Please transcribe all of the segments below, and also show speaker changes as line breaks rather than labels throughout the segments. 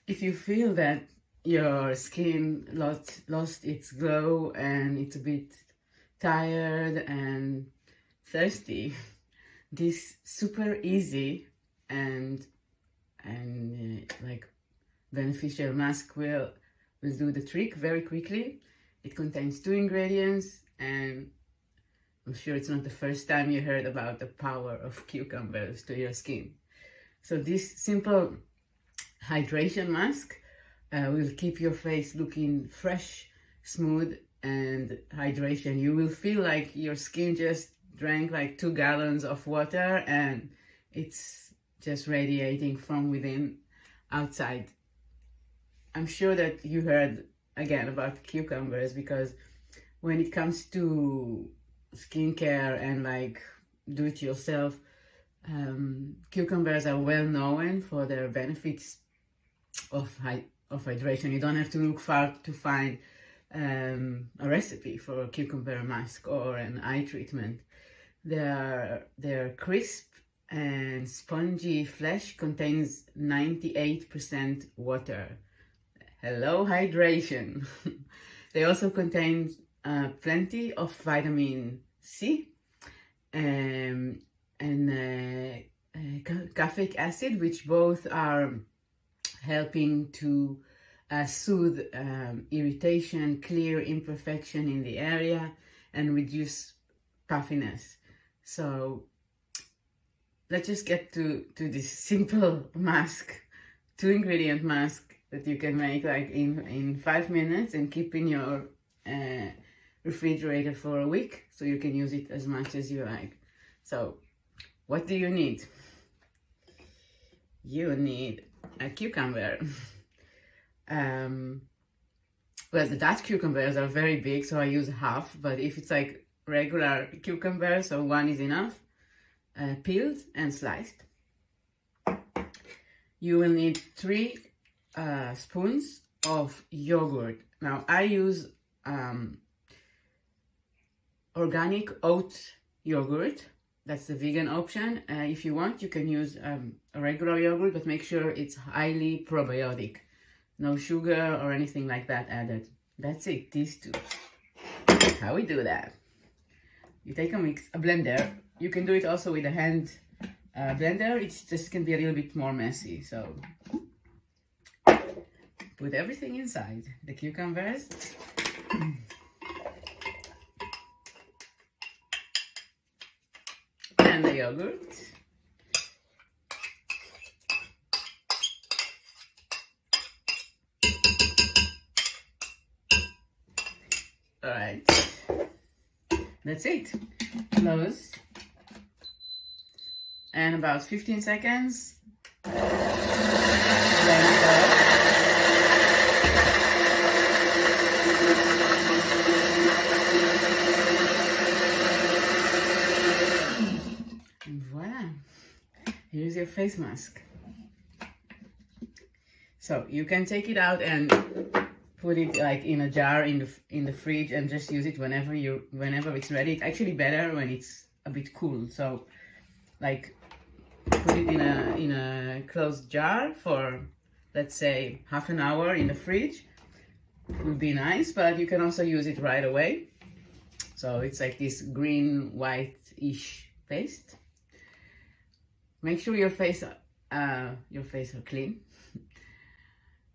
if you feel that your skin lost its glow and it's a bit tired and thirsty, this super easy and like beneficial mask will do the trick very quickly. It contains 2 ingredients, and I'm sure it's not the first time you heard about the power of cucumbers to your skin. So this simple hydration mask will keep your face looking fresh, smooth, and hydration. You will feel like your skin just drank like 2 gallons of water and it's just radiating from within outside. I'm sure that you heard again about cucumbers, because when it comes to skincare and like do it yourself, cucumbers are well known for their benefits of hydration. You don't have to look far to find a recipe for a cucumber mask or an eye treatment. Their crisp and spongy flesh contains 98% water. Hello, hydration. They also contain plenty of vitamin C and caffeic acid, which both are helping to soothe irritation, clear imperfection in the area, and reduce puffiness. So let's just get to this simple mask, 2 ingredient mask that you can make like in 5 minutes and keep in your refrigerator for a week, so you can use it as much as you like. So what do you need? You need a cucumber. Well, the Dutch cucumbers are very big, so I use half, but if it's like regular cucumber, so 1 is enough, peeled and sliced. You will need 3 spoons of yogurt. Now I use organic oat yogurt. That's the vegan option. If you want, you can use a regular yogurt, but make sure it's highly probiotic. No sugar or anything like that added. That's it, these 2. How we do that? You take a blender. You can do it also with a hand blender. It's just can be a little bit more messy. So put everything inside. The cucumbers. And the yogurt. All right, that's it. Close. And about 15 seconds. Let it go. And voila. Here's your face mask. So you can take it out and put it like in a jar in the fridge and just use it whenever it's ready. It's actually better when it's a bit cool. So like put it in a closed jar for, let's say, half an hour in the fridge. Would be nice, but you can also use it right away. So it's like this green white-ish paste. Make sure your face are clean.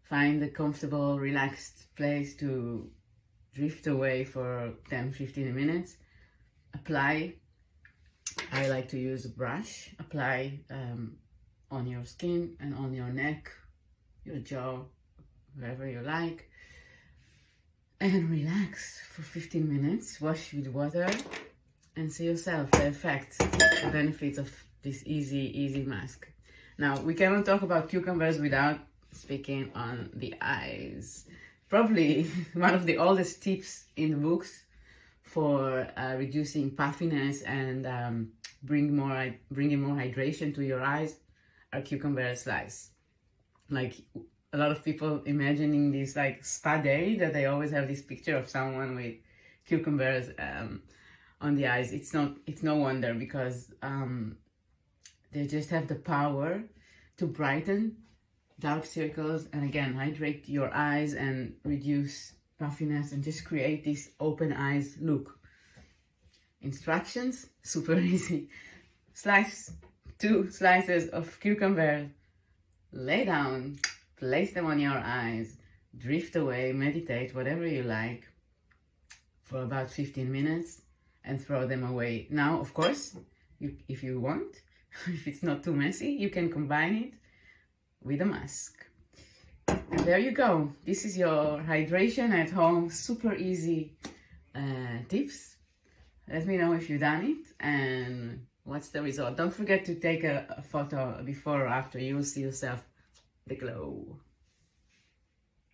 Find a comfortable, relaxed place to drift away for 10-15 minutes. Apply. I like to use a brush. Apply on your skin and on your neck, your jaw, wherever you like. And relax for 15 minutes. Wash with water and see yourself the effects, the benefits of this easy mask. Now, we cannot talk about cucumbers without speaking on the eyes. Probably one of the oldest tips in the books for reducing puffiness and bringing more hydration to your eyes are cucumber slice. Like a lot of people imagining this like spa day that they always have this picture of someone with cucumbers on the eyes. It's no wonder, because they just have the power to brighten dark circles, and again, hydrate your eyes and reduce puffiness and just create this open eyes look. Instructions, super easy. Slice 2 slices of cucumber, lay down, place them on your eyes, drift away, meditate, whatever you like, for about 15 minutes and throw them away. Now, of course, if you want, if it's not too messy, you can combine it with a mask. And there you go. This is your hydration at home, super easy tips. Let me know if you've done it and what's the result. Don't forget to take a photo before or after. You will see yourself the glow.